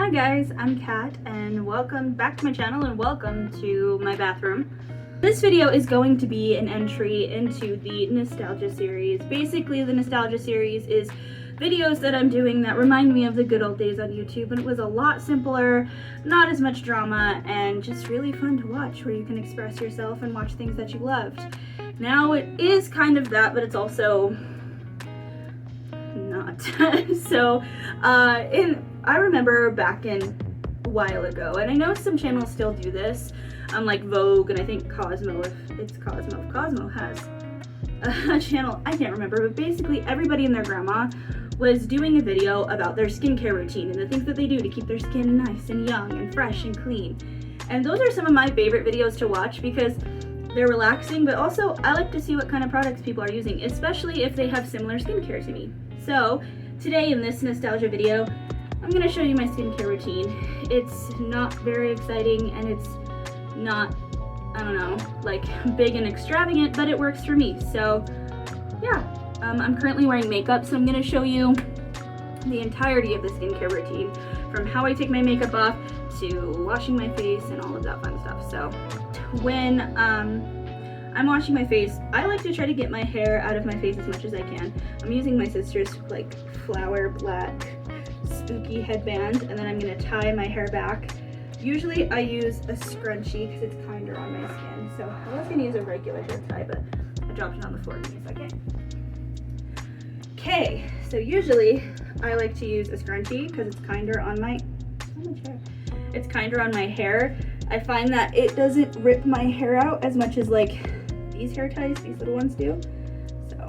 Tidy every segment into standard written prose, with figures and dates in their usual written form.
Hi guys, I'm Kat and welcome back to my channel and welcome to my bathroom. This video is going to be an entry into the nostalgia series. Basically, the nostalgia series is videos that I'm doing that remind me of the good old days on YouTube, and it was a lot simpler, not as much drama, and just really fun to watch, where you can express yourself and watch things that you loved. Now it is kind of that, but it's also not. So I remember back in a while ago, and I know some channels still do this, like Vogue, and I think Cosmo, if Cosmo has a channel, I can't remember, but basically everybody and their grandma was doing a video about their skincare routine and the things that they do to keep their skin nice and young and fresh and clean. And those are some of my favorite videos to watch because they're relaxing, but also I like to see what kind of products people are using, especially if they have similar skincare to me. So today in this nostalgia video, I'm going to show you my skincare routine. It's not very exciting and it's not, I don't know, like big and extravagant, but it works for me. So yeah, I'm currently wearing makeup, so I'm going to show you the entirety of the skincare routine, from how I take my makeup off to washing my face and all of that fun stuff. So when I'm washing my face, I like to try to get my hair out of my face as much as I can. I'm using my sister's like flower black spooky headband, and then I'm going to tie my hair back. Usually I use a scrunchie because it's kinder on my skin. So I was going to use a regular hair tie, but I dropped it on the floor. Give me a second. Okay, so usually I like to use a scrunchie because it's kinder on my hair. I find that it doesn't rip my hair out as much as like these hair ties, these little ones do. So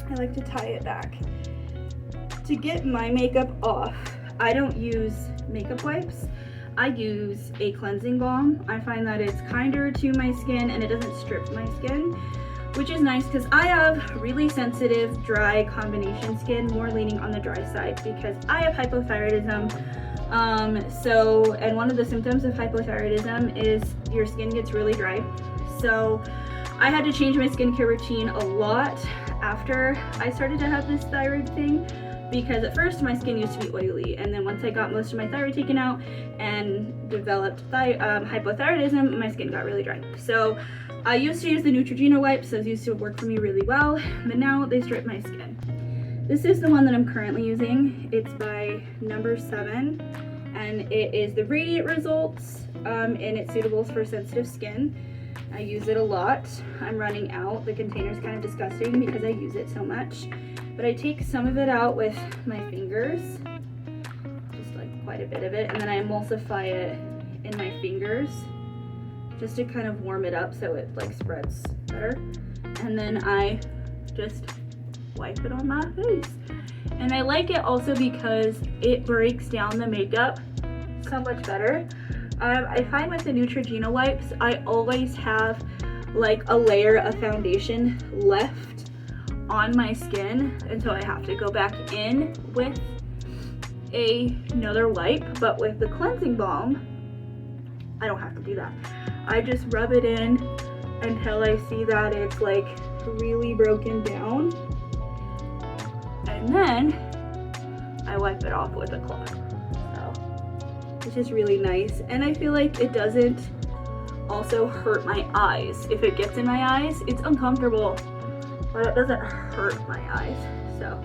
I like to tie it back. To get my makeup off, I don't use makeup wipes. I use a cleansing balm. I find that it's kinder to my skin and it doesn't strip my skin, which is nice because I have really sensitive, dry combination skin, more leaning on the dry side because I have hypothyroidism. And one of the symptoms of hypothyroidism is your skin gets really dry. So I had to change my skincare routine a lot after I started to have this thyroid thing, because at first my skin used to be oily, and then once I got most of my thyroid taken out and developed hypothyroidism, my skin got really dry. So I used to use the Neutrogena wipes. Those used to work for me really well, but now they strip my skin. This is the one that I'm currently using. It's by No. 7, and it is the Radiant Results, and it's suitable for sensitive skin. I use it a lot. I'm running out. The container's kind of disgusting because I use it so much. But I take some of it out with my fingers, just like quite a bit of it, and then I emulsify it in my fingers just to kind of warm it up so it like spreads better. And then I just wipe it on my face. And I like it also because it breaks down the makeup so much better. I find with the Neutrogena wipes, I always have like a layer of foundation left on my skin, and so I have to go back in with another wipe. But with the cleansing balm, I don't have to do that. I just rub it in until I see that it's like really broken down, and then I wipe it off with a cloth. So it's just really nice, and I feel like it doesn't also hurt my eyes. If it gets in my eyes, it's uncomfortable, but it doesn't hurt my eyes. So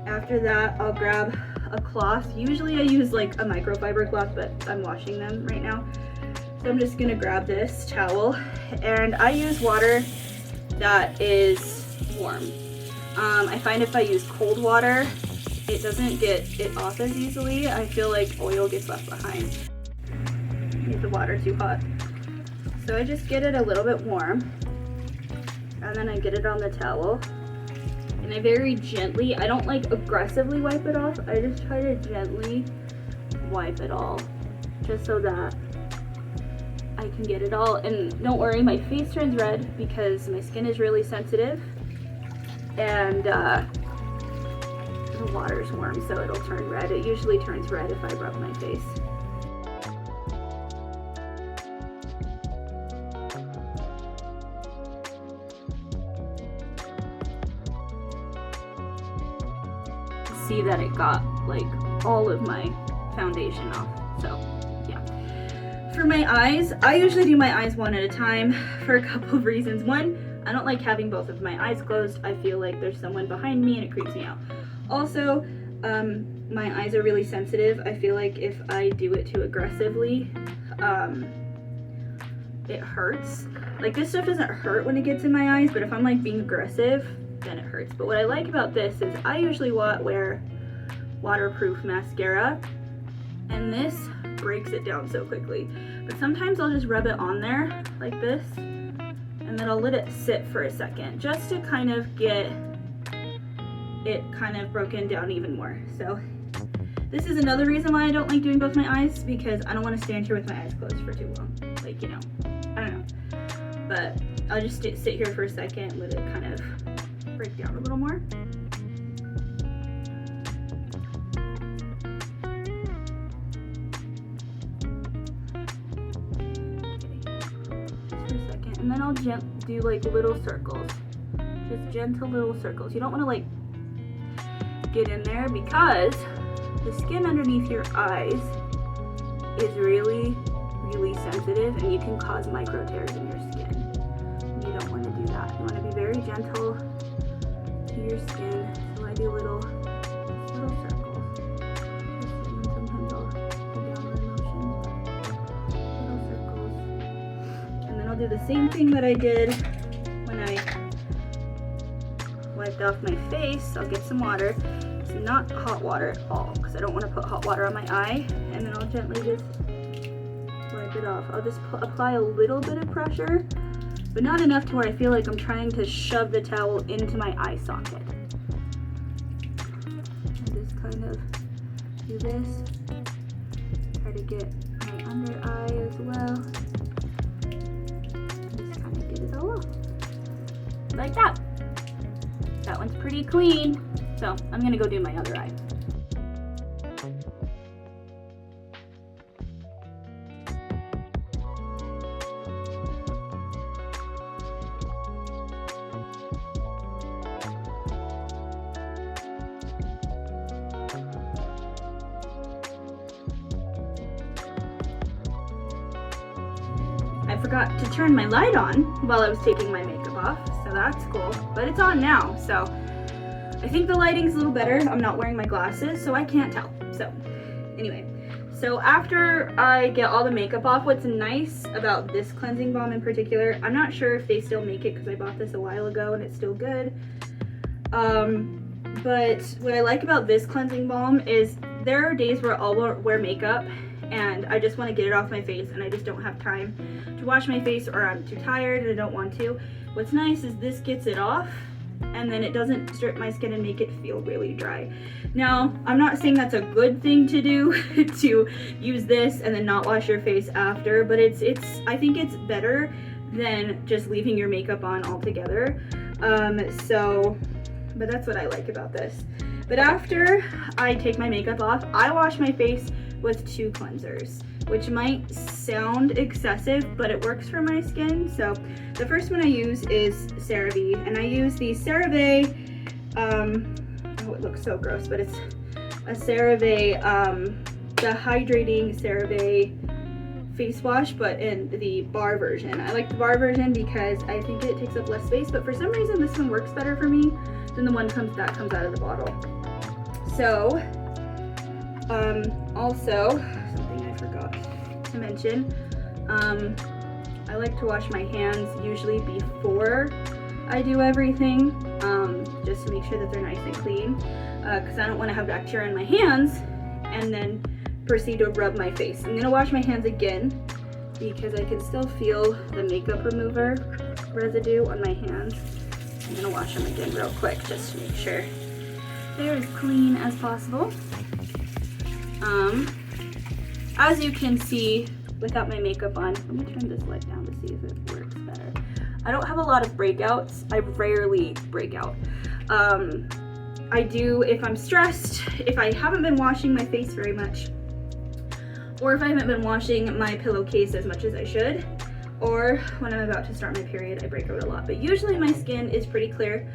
after that, I'll grab a cloth. Usually I use like a microfiber cloth, but I'm washing them right now. So I'm just gonna grab this towel, and I use water that is warm. I find if I use cold water, it doesn't get it off as easily. I feel like oil gets left behind. Make the water too hot. So I just get it a little bit warm, and then I get it on the towel, and I very gently, I don't like aggressively wipe it off, I just try to gently wipe it all, just so that I can get it all. And don't worry, my face turns red because my skin is really sensitive, and the water is warm, so it'll turn red. It usually turns red if I rub my face. See that it got like all of my foundation off. So yeah. For my eyes, I usually do my eyes one at a time for a couple of reasons. One, I don't like having both of my eyes closed. I feel like there's someone behind me and it creeps me out. Also, my eyes are really sensitive. I feel like if I do it too aggressively, it hurts. Like this stuff doesn't hurt when it gets in my eyes, but if I'm like being aggressive, then it hurts. But what I like about this is I usually wear waterproof mascara, and this breaks it down so quickly. But sometimes I'll just rub it on there like this, and then I'll let it sit for a second just to kind of get it kind of broken down even more. So this is another reason why I don't like doing both my eyes, because I don't want to stand here with my eyes closed for too long. Like, you know, I don't know. But I'll just sit here for a second and let it kind of break down a little more. Just for a second. And then I'll do like little circles. Just gentle little circles. You don't want to like get in there, because the skin underneath your eyes is really sensitive, and you can cause micro tears in your skin. You don't want to do that. You want to be very gentle to your skin. So I do little circles. And sometimes I'll go down my motions, little circles. And then I'll do the same thing that I did when I wiped off my face. I'll get some water. It's not hot water at all, because I don't want to put hot water on my eye. And then I'll gently just wipe it off. I'll just apply a little bit of pressure, but not enough to where I feel like I'm trying to shove the towel into my eye socket. I just kind of do this. Try to get my under eye as well. Just kind of get it all off. Like that. That one's pretty clean. So I'm gonna go do my other eye. I forgot to turn my light on while I was taking my makeup off, so that's cool. But it's on now, so I think the lighting's a little better. I'm not wearing my glasses, so I can't tell. So anyway, so after I get all the makeup off, what's nice about this cleansing balm in particular, I'm not sure if they still make it because I bought this a while ago and it's still good. But what I like about this cleansing balm is there are days where I'll wear makeup and I just want to get it off my face and I just don't have time to wash my face, or I'm too tired and I don't want to. What's nice is this gets it off, and then it doesn't strip my skin and make it feel really dry. Now, I'm not saying that's a good thing to do, to use this and then not wash your face after, but I think it's better than just leaving your makeup on altogether. But that's what I like about this. But after I take my makeup off, I wash my face with 2 cleansers, which might sound excessive, but it works for my skin. So the first one I use is Cerave, and I use the Cerave, oh, it looks so gross, but it's a Cerave, the Hydrating Cerave face wash, but in the bar version. I like the bar version because I think it takes up less space, but for some reason this one works better for me than the one that comes out of the bottle. So, also, something I forgot to mention, I like to wash my hands usually before I do everything, just to make sure that they're nice and clean, because I don't want to have bacteria in my hands and then proceed to rub my face. I'm going to wash my hands again because I can still feel the makeup remover residue on my hands. I'm going to wash them again real quick just to make sure they're as clean as possible. As you can see, without my makeup on, let me turn this light down to see if it works better. I don't have a lot of breakouts. I rarely break out. I do if I'm stressed, if I haven't been washing my face very much, or if I haven't been washing my pillowcase as much as I should, or when I'm about to start my period, I break out a lot. But usually my skin is pretty clear.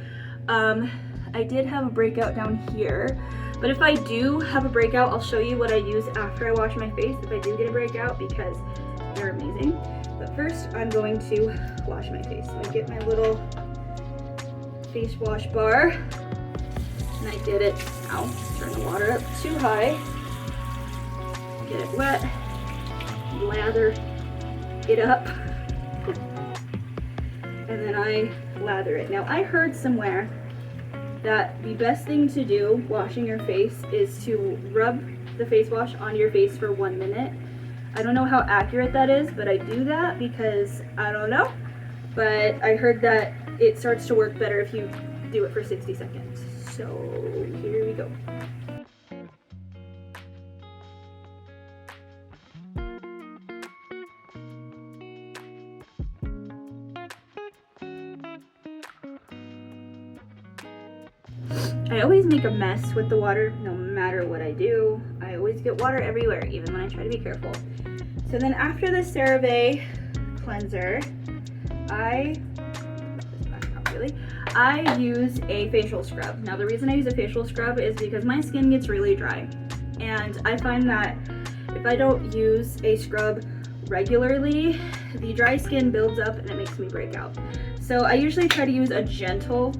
I did have a breakout down here, But if I do have a breakout, I'll show you what I use after I wash my face if I do get a breakout, because they're amazing. But first, I'm going to wash my face. So I get my little face wash bar, and I get it, turn the water up too high, get it wet, lather it up, and then I lather it. Now, I heard somewhere that the best thing to do washing your face is to rub the face wash on your face for 1 minute. I don't know how accurate that is, but I do that because I don't know. But I heard that it starts to work better if you do it for 60 seconds. So here we go. I always make a mess with the water no matter what I do. I always get water everywhere, even when I try to be careful. So then after the Cerave cleanser, I use a facial scrub. Now the reason I use a facial scrub is because my skin gets really dry. And I find that if I don't use a scrub regularly, the dry skin builds up and it makes me break out. So I usually try to use a gentle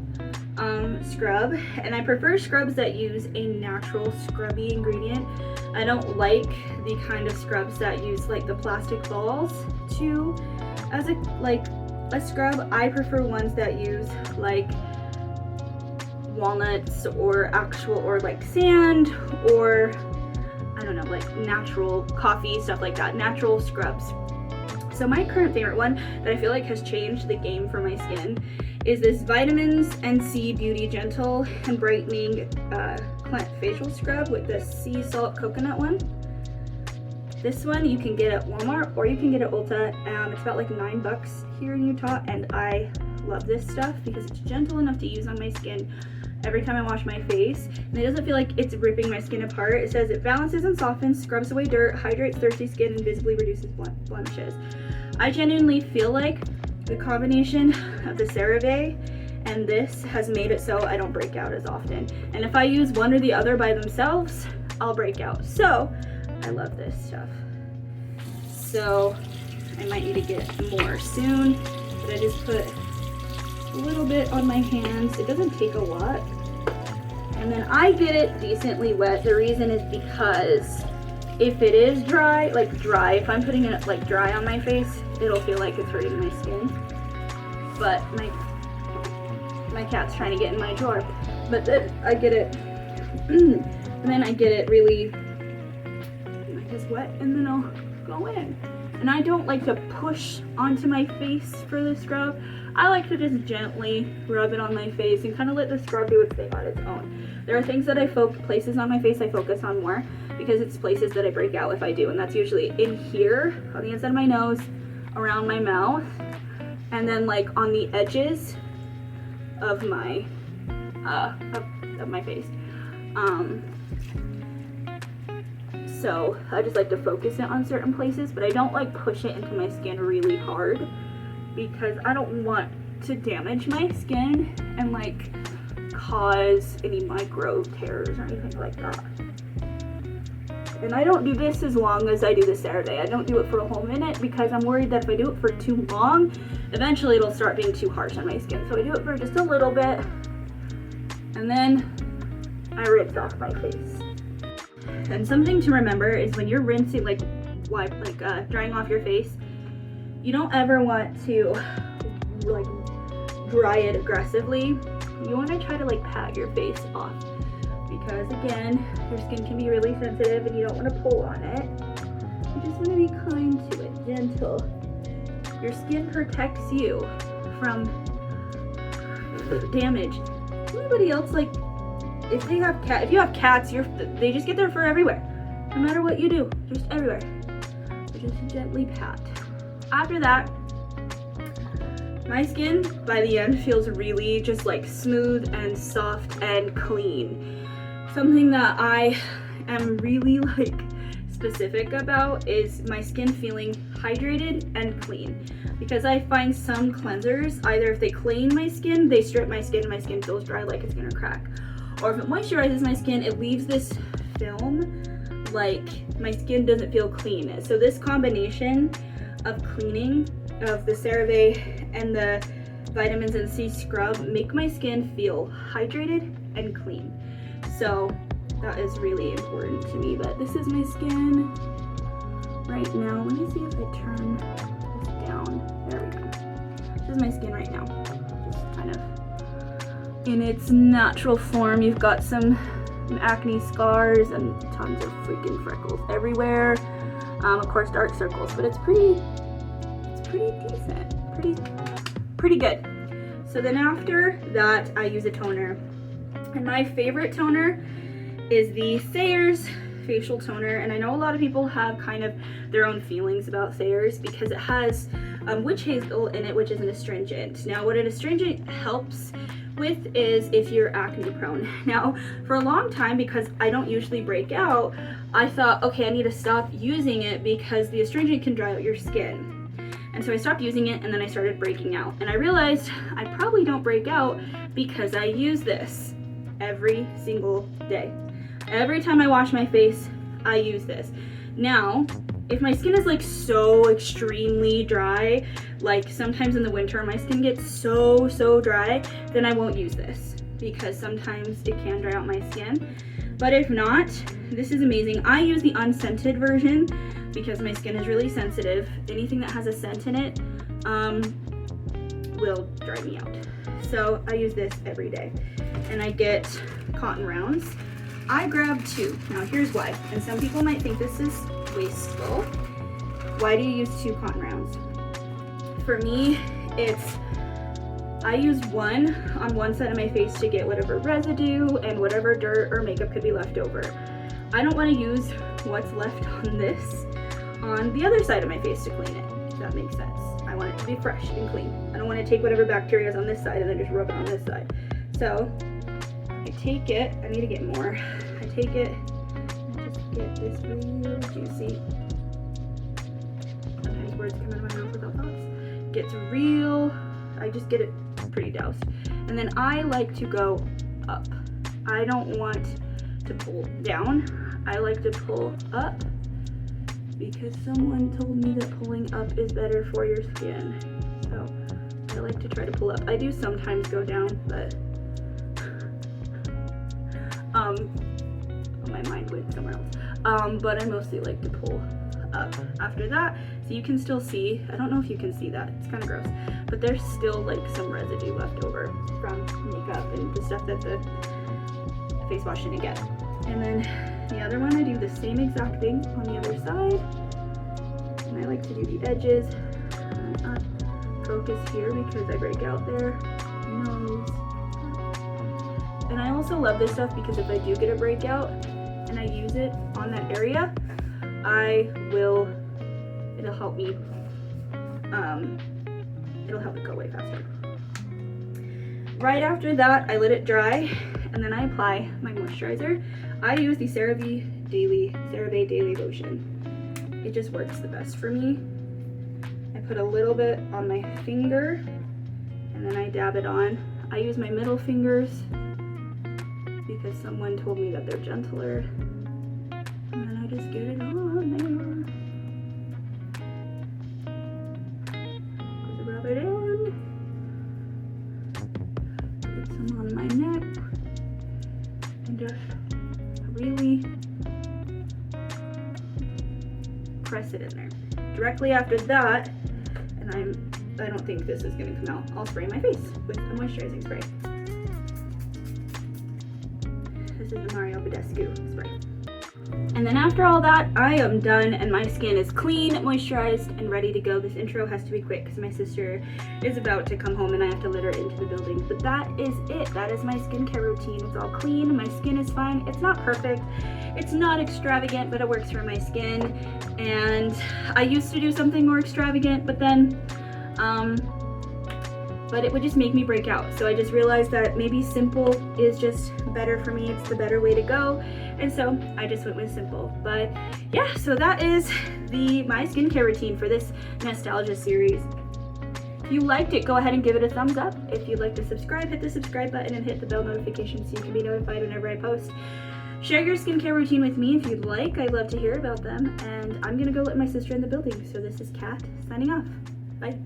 scrub, and I prefer scrubs that use a natural scrubby ingredient. I don't like the kind of scrubs that use like the plastic balls as a scrub. I prefer ones that use like walnuts or like sand, or I don't know, like natural coffee, stuff like that, natural scrubs. So my current favorite one that I feel like has changed the game for my skin is this Vitamins NC Beauty Gentle and Brightening facial scrub with the sea salt coconut one. This one you can get at Walmart or you can get at Ulta. It's about like $9 here in Utah, and I love this stuff because it's gentle enough to use on my skin every time I wash my face, and it doesn't feel like it's ripping my skin apart. It says it balances and softens, scrubs away dirt, hydrates thirsty skin, and visibly reduces blemishes. I genuinely feel like the combination of the Cerave and this has made it so I don't break out as often. And if I use one or the other by themselves, I'll break out. So I love this stuff. So I might need to get more soon, but I just put a little bit on my hands. It doesn't take a lot. And then I get it decently wet. The reason is because if it is dry, if I'm putting it like dry on my face, it'll feel like it's hurting my skin. But my cat's trying to get in my drawer. But then I get it, and then I get it really just wet, and then I'll go in. And I don't like to push onto my face for the scrub. I like to just gently rub it on my face and kind of let the scrub do its thing on its own. There are things that places on my face I focus on more because it's places that I break out if I do, and that's usually in here, on the inside of my nose, around my mouth, and then like on the edges of my of my face. So I just like to focus it on certain places, but I don't like push it into my skin really hard because I don't want to damage my skin and like cause any micro tears or anything like that. And I don't do this as long as I do the Cerave. I don't do it for a whole minute because I'm worried that if I do it for too long, eventually it'll start being too harsh on my skin. So I do it for just a little bit, and then I rinse off my face. And something to remember is when you're rinsing, drying off your face, you don't ever want to like dry it aggressively. You want to try to like pat your face off, because again, your skin can be really sensitive and you don't want to pull on it. You just want to be kind to it, gentle. Your skin protects you from damage. Anybody else, like, if you have cats, they just get their fur everywhere. No matter what you do, just everywhere. So just gently pat. After that, my skin by the end feels really just like smooth and soft and clean. Something that I am really like specific about is my skin feeling hydrated and clean, because I find some cleansers, either if they clean my skin, they strip my skin and my skin feels dry like it's gonna crack, or if it moisturizes my skin, it leaves this film, like my skin doesn't feel clean. So this combination of cleaning of the Cerave and the vitamins and C scrub make my skin feel hydrated and clean. So that is really important to me. But this is my skin right now. Let me see if I turn this down. There we go. This is my skin right now. Just kind of in its natural form. You've got some acne scars and tons of freaking freckles everywhere. Of course, dark circles, but it's pretty decent, pretty good. So then after that, I use a toner, and my favorite toner is the Thayers facial toner. And I know a lot of people have kind of their own feelings about Thayers because it has witch hazel in it, which is an astringent. Now, what an astringent helps with is if you're acne prone. Now, for a long time, because I don't usually break out, I thought, okay, I need to stop using it because the astringent can dry out your skin. And so I stopped using it, and then I started breaking out. And I realized I probably don't break out because I use this every single day. Every time I wash my face, I use this. Now, if my skin is like so extremely dry, like sometimes in the winter my skin gets so dry, then I won't use this because sometimes it can dry out my skin. But if not, this is amazing. I use the unscented version because my skin is really sensitive. Anything that has a scent in it will dry me out. So I use this every day, and I get cotton rounds. I grab 2. Now here's why, and some people might think this is wasteful. Why do you use 2 cotton rounds? For me, I use 1 on one side of my face to get whatever residue and whatever dirt or makeup could be left over. I don't want to use what's left on this on the other side of my face to clean it, if that makes sense. I want it to be fresh and clean. I don't want to take whatever bacteria is on this side and then just rub it on this side. So I take it, I need to get more. I take it and just get this real juicy. Sometimes words come out of my mouth without thoughts. Gets real, I just get it pretty doused. And then I like to go up. I don't want to pull down. I like to pull up because someone told me that pulling up is better for your skin. So I like to try to pull up. I do sometimes go down, but my mind went somewhere else. But I mostly like to pull up after that. So you can still see, I don't know if you can see that, it's kind of gross, but there's still like some residue left over from makeup and the stuff that the face wash didn't get. And then the other one, I do the same exact thing on the other side. And I like to do the edges. And not focus here because I break out there. Nose. And I also love this stuff because if I do get a breakout and I use it on that area, it'll help me, it'll help it go away faster. Right after that, I let it dry, and then I apply my moisturizer. I use the Cerave Daily Lotion. It just works the best for me. I put a little bit on my finger, and then I dab it on. I use my middle fingers because someone told me that they're gentler. And then I just get it on there. Just rub it in. Put some on my neck. And just really press it in there. Directly after that, and I don't think this is gonna come out, I'll spray my face with a moisturizing spray. This is the Badescu spray. And then after all that, I am done and my skin is clean, moisturized, and ready to go. This intro has to be quick because my sister is about to come home and I have to let her into the building. But that is it. That is my skincare routine. It's all clean. My skin is fine. It's not perfect. It's not extravagant, but it works for my skin. And I used to do something more extravagant, but then, but it would just make me break out. So I just realized that maybe simple is just better for me. It's the better way to go. And so I just went with simple. But yeah, so that is my skincare routine for this nostalgia series. If you liked it, go ahead and give it a thumbs up. If you'd like to subscribe, hit the subscribe button and hit the bell notification so you can be notified whenever I post. Share your skincare routine with me if you'd like. I'd love to hear about them. And I'm gonna go let my sister in the building. So this is Kat signing off. Bye.